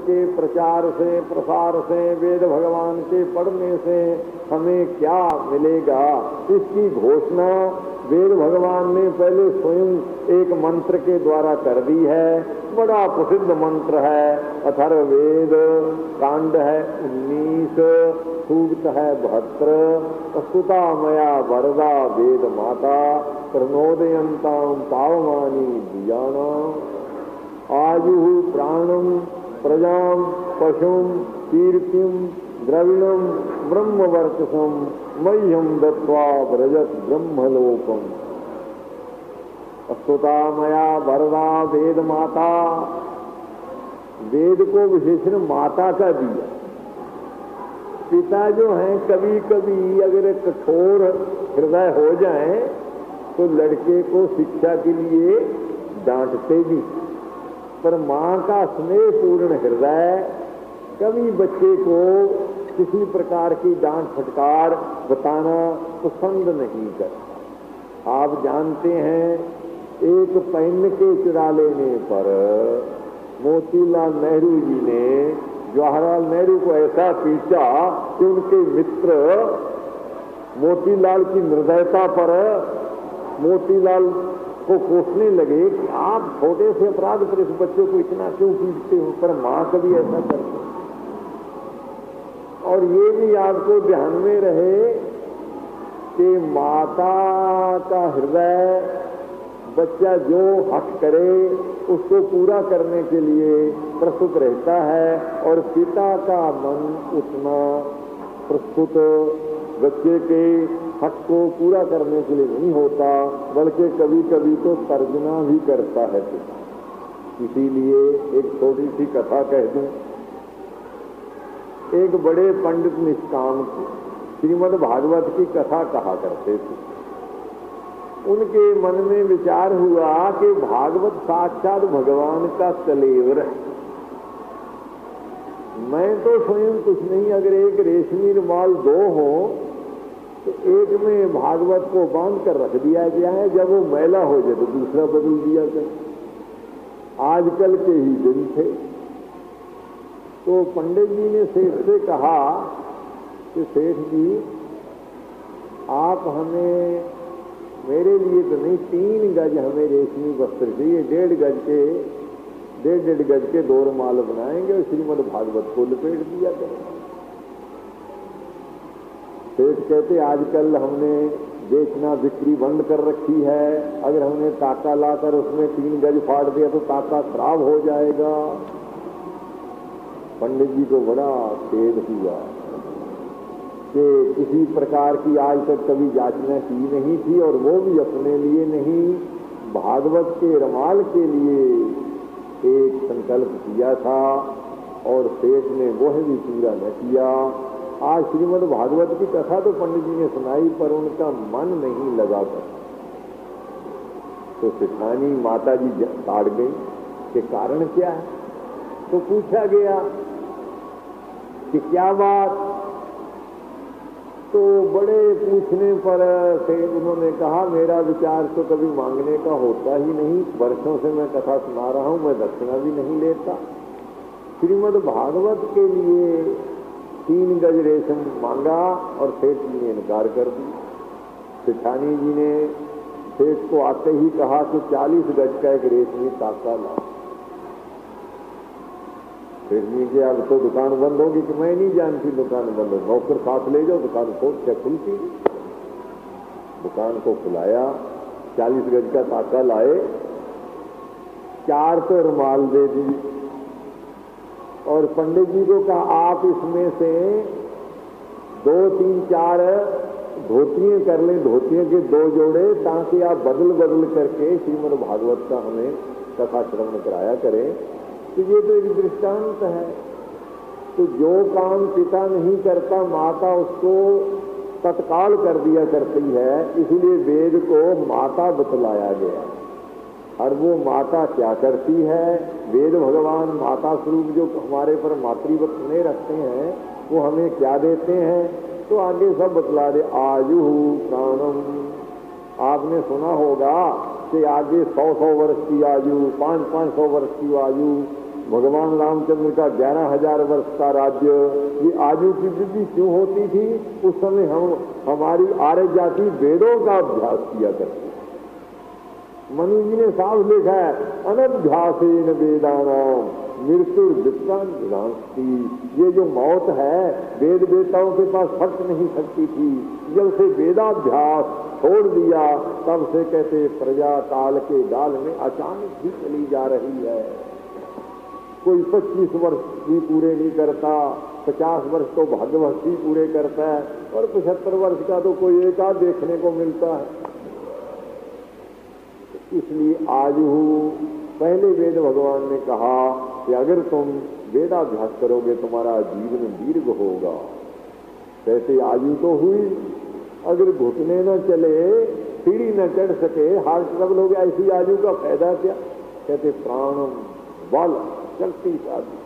के प्रचार से, प्रसार से, वेद भगवान के पढ़ने से हमें क्या मिलेगा, इसकी घोषणा वेद भगवान ने पहले स्वयं एक मंत्र के द्वारा कर दी है। बड़ा प्रसिद्ध मंत्र है, अथर्ववेद, कांड है 19, सूक्त है 72। स्तुता मया वरदा वेद माता, प्रणोदयन्तां पावमानी द्विजाना। आयु प्राणम प्रजाम पशुम कीर्तिम द्रविणम ब्रह्मवर्चसम मह्यम दत्वा व्रजत ब्रह्मलोकम। स्तुता मया वरदा वेद माता, वेद को विशेषण माता का दिया। पिता जो हैं कभी कभी अगर कठोर हृदय हो जाएं तो लड़के को शिक्षा के लिए डांटते भी, पर माँ का स्नेहपूर्ण हृदय कभी बच्चे को किसी प्रकार की डांट फटकार बताना पसंद नहीं करता। आप जानते हैं, एक पेन के चुरा लेने पर मोतीलाल नेहरू जी ने जवाहरलाल नेहरू को ऐसा पीटा कि उनके मित्र मोतीलाल की निर्दयता पर मोतीलाल को कोसने लगे कि आप छोटे से अपराध पर इस बच्चे को इतना क्यों पीटते हो, पर माँ कभी ऐसा करती। और ये भी आपको ध्यान में रहे कि माता का हृदय बच्चा जो हक करे उसको पूरा करने के लिए प्रस्तुत रहता है, और पिता का मन उतना प्रस्तुत बच्चे के हक को पूरा करने के लिए नहीं होता, बल्कि कभी कभी तो तर्जना भी करता है पिता। इसीलिए एक छोटी सी कथा कह दूं। एक बड़े पंडित निष्काम थे, श्रीमद् भागवत की कथा कहा करते थे। उनके मन में विचार हुआ कि भागवत साक्षात भगवान का कलेवर है। मैं तो स्वयं कुछ नहीं, अगर एक रेशमी रुमाल 2 हो तो एक में भागवत को बांध कर रख दिया गया है, जब वो मैला हो जाए तो दूसरा बदल दिया जाए। आजकल के ही दिन थे। तो पंडित जी ने सेठ से कहा कि सेठ जी, आप हमें, मेरे लिए तो नहीं, 3 गज हमें रेशमी वस्त्र चाहिए, 1.5 गज के 2 रुमाल बनाएंगे और श्रीमद् भागवत को लपेट दिया करें। सेठ कहते, आजकल हमने बेचना बिक्री बंद कर रखी है, अगर हमने ताका लाकर उसमें 3 गज फाड़ दिया तो ताका खराब हो जाएगा। पंडित जी को बड़ा खेद हुआ कि किसी प्रकार की आज तक कभी याचना की नहीं थी, और वो भी अपने लिए नहीं, भागवत के रमाल के लिए एक संकल्प किया था, और सेठ ने वह भी पूरा न किया। आज श्रीमद् भागवत की कथा तो पंडित जी ने सुनाई, पर उनका मन नहीं लगा कर। तो सेठानी माता जी ताड़ गई कि कारण क्या है। तो पूछा गया कि क्या बात। तो बड़े पूछने पर से उन्होंने कहा, मेरा विचार तो कभी मांगने का होता ही नहीं, वर्षों से मैं कथा सुना रहा हूं, मैं दक्षिणा भी नहीं लेता। श्रीमद् भागवत के लिए 3 गज रेशम मांगा और सेठ जी ने इनकार कर दी। सेठानी जी ने सेठ को आते ही कहा कि 40 गज का एक रेशमी ताका ला। सेठ जी के अब तो दुकान बंद होगी कि मैं नहीं जानती दुकान बंद हो, नौकर साथ ले जाओ, दुकान खोल क्या खुलती। दुकान को खुलाया, 40 गज का ताका लाए, 4 तो रुमाल दे दी, और पंडित जी को कहा आप इसमें से 2, 3, 4 धोतियां कर लें, धोतियों के 2 जोड़े, ताकि आप बदल बदल करके श्रीमद् भागवत का हमें कथा श्रवण कराया करें। तो ये तो एक दृष्टांत है। तो जो काम पिता नहीं करता, माता उसको तत्काल कर दिया करती है, इसलिए वेद को माता बतलाया गया। और वो माता क्या करती है, वेद भगवान माता स्वरूप जो हमारे पर मातृवत स्नेह रखते हैं, वो हमें क्या देते हैं, तो आगे सब बतला दे। आयु प्राणम, आपने सुना होगा कि आगे 100-100 वर्ष की आयु, 500-500 वर्ष की आयु, भगवान रामचंद्र का 11,000 वर्ष का राज्य, ये आयु की वृद्धि क्यों होती थी? उस समय हमारी आर्य जाति वेदों का अभ्यास किया करती। मनु जी ने साफ लिखा है, अनभ्यासेन वेदानाम मृत्युर्विद्वांस्ति। ये जो मौत है वेद वेताओं के पास हट नहीं सकती थी। जब से वेदाभ्यास छोड़ दिया तब से कहते प्रजा काल के गाल में अचानक ही चली जा रही है। कोई 25 वर्ष भी पूरे नहीं करता, 50 वर्ष तो भागवत ही पूरे करता है, और 75 वर्ष का तो कोई एक आध देखने को मिलता है। इसलिए आयु, पहले वेद भगवान ने कहा कि अगर तुम वेदाभ्यास करोगे तुम्हारा जीवन दीर्घ होगा। कैसे आयु तो हुई, अगर घुटने न चले, सीढ़ी न चढ़ सके, हार्ट ट्रबल हो गया, ऐसी आयु का फायदा क्या? कहते प्राणम बल शक्तिशाली।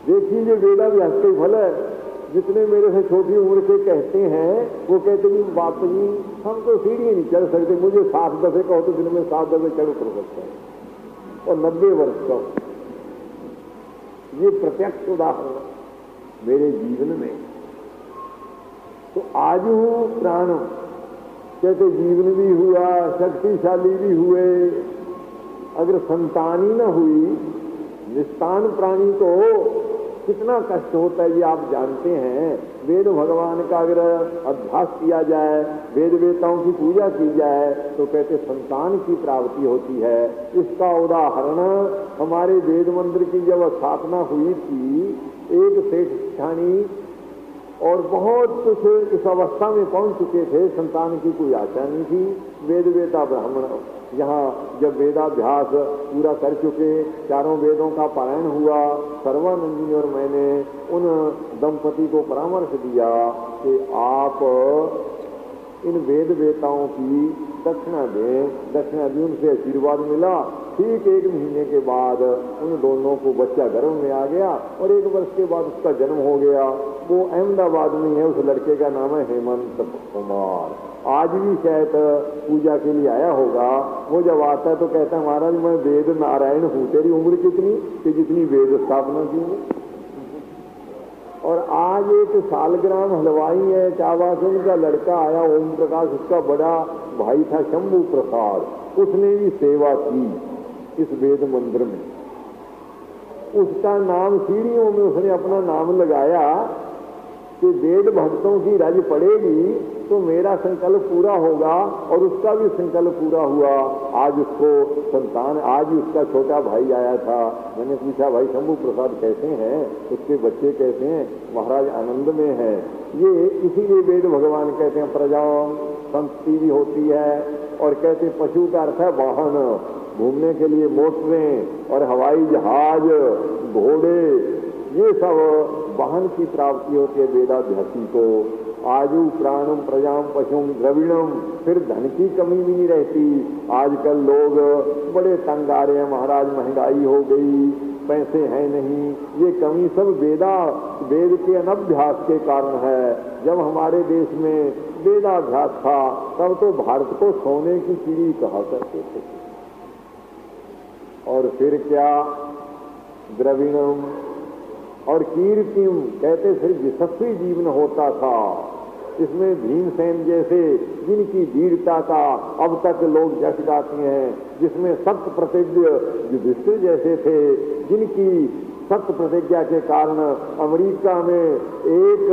देखिए ये वेदाभ्यास के फल है। जितने मेरे से छोटी उम्र के कहते हैं वो कहते कि बाप जी हम तो सीढ़ी नहीं चढ़ सकते, मुझे 7 दफे कहो तो दिन में 7 दफे चढ़ उतर सकता है, और 90 वर्ष का। ये प्रत्यक्ष उदाहरण मेरे जीवन में। तो आयु प्राणम कहते जीवन भी हुआ, शक्तिशाली भी हुए। अगर संतान ही न हुई, निस्तान प्राणी को कितना कष्ट होता है ये आप जानते हैं। वेद भगवान का अगर अभ्यास किया जाए, वेद वेताओं की पूजा की जाए तो कहते संतान की प्राप्ति होती है। इसका उदाहरण हमारे वेद मंदिर की जब स्थापना हुई थी, एक सेठ ठानी और बहुत कुछ इस अवस्था में पहुंच चुके थे, संतान की कोई आशा नहीं थी। वेद वेता ब्राह्मण यहाँ जब वेदाभ्यास पूरा कर चुके, 4 वेदों का पारायण हुआ, सर्वानंद जी और मैंने उन दंपति को परामर्श दिया कि आप इन वेद वेताओं की दक्षिणा दें। दक्षिणा दी, उनसे आशीर्वाद मिला। ठीक 1 महीने के बाद उन दोनों को बच्चा गर्भ में आ गया और 1 वर्ष के बाद उसका जन्म हो गया। वो अहमदाबाद में है, उस लड़के का नाम है हेमंत कुमार। आज भी शायद पूजा के लिए आया होगा। वो जब आता है तो कहता है महाराज मैं वेद नारायण हूँ। तेरी उम्र कितनी? कि जितनी वेद स्थापना की। और आज एक सालग्राम हलवाई है चावासन का लड़का आया, ओम प्रकाश, उसका बड़ा भाई था शंभू प्रसाद, उसने भी सेवा की इस वेद मंदिर में। उसका नाम सीढ़ियों में उसने अपना नाम लगाया कि वेद भक्तों की रज पड़ेगी तो मेरा संकल्प पूरा होगा, और उसका भी संकल्प पूरा हुआ। आज उसको संतान, आज उसका छोटा भाई आया था। मैंने पूछा भाई शंभू प्रसाद कैसे हैं, उसके बच्चे कैसे हैं? महाराज आनंद में है। ये इसीलिए वेद भगवान कहते हैं प्रजाओं संतति भी होती है। और कहते पशु का अर्थ है वाहन, घूमने के लिए मोटरें और हवाई जहाज, घोड़े, ये सब वाहन की प्राप्ति होती है वेदाभ्यासी को। आयु प्राणम प्रजाम पशुम द्रविणम, फिर धन की कमी भी नहीं रहती। आजकल लोग बड़े तंग आ रहे हैं, महाराज महंगाई हो गई, पैसे हैं नहीं। ये कमी सब वेद के अनभ्यास के कारण है। जब हमारे देश में वेदाभ्यास था तब तो भारत को सोने की चिड़ी कहा करते थे। और फिर क्या, द्रविणम और कीर्तिम, कहते फिर यशस्वी जीवन होता था। इसमें भीमसेन जैसे जिनकी वीरता का अब तक लोग जश गाते हैं, जिसमें सत्य प्रतिज्ञ युधिष्ठिर जैसे थे, जिनकी सत्य प्रतिज्ञा के कारण अमेरिका में एक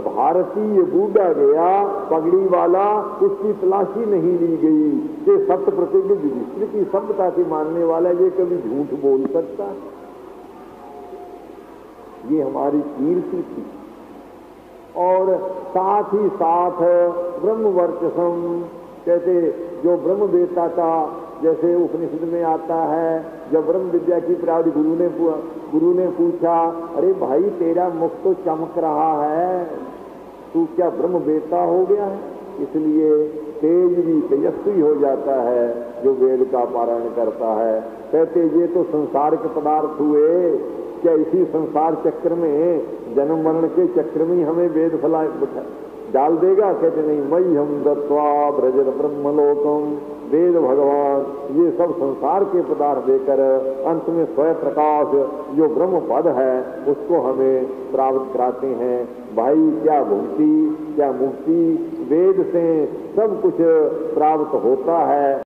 भारतीय बूढ़ा गया पगड़ी वाला, उसकी तलाशी नहीं ली गई कि सत्य प्रतिज्ञ युधिष्ठिर की सभ्यता से मानने वाला ये कभी झूठ बोल सकता है। ये हमारी कीर्ति थी। और साथ ही साथ ब्रह्म वर्चसम, कहते जो ब्रह्म वेता था, जैसे उपनिषद में आता है, जब ब्रह्म विद्या की प्राप्ति गुरु ने पूछा, अरे भाई तेरा मुख तो चमक रहा है, तू क्या ब्रह्म वेता हो गया है? इसलिए तेज भी तेजस्वी हो जाता है जो वेद का पारायण करता है। कहते ये तो संसार के पदार्थ हुए, क्या इसी संसार चक्र में, जन्म मरण के चक्र में हमें वेद फला डाल देगा? कहते नहीं, मई हम दत्वा ब्रजत ब्रह्मलोकम, वेद, भगवान, ये सब संसार के पदार्थ देकर अंत में स्वयं प्रकाश जो ब्रह्म पद है उसको हमें प्राप्त कराते हैं। भाई क्या भुक्ति क्या मुक्ति, वेद से सब कुछ प्राप्त होता है।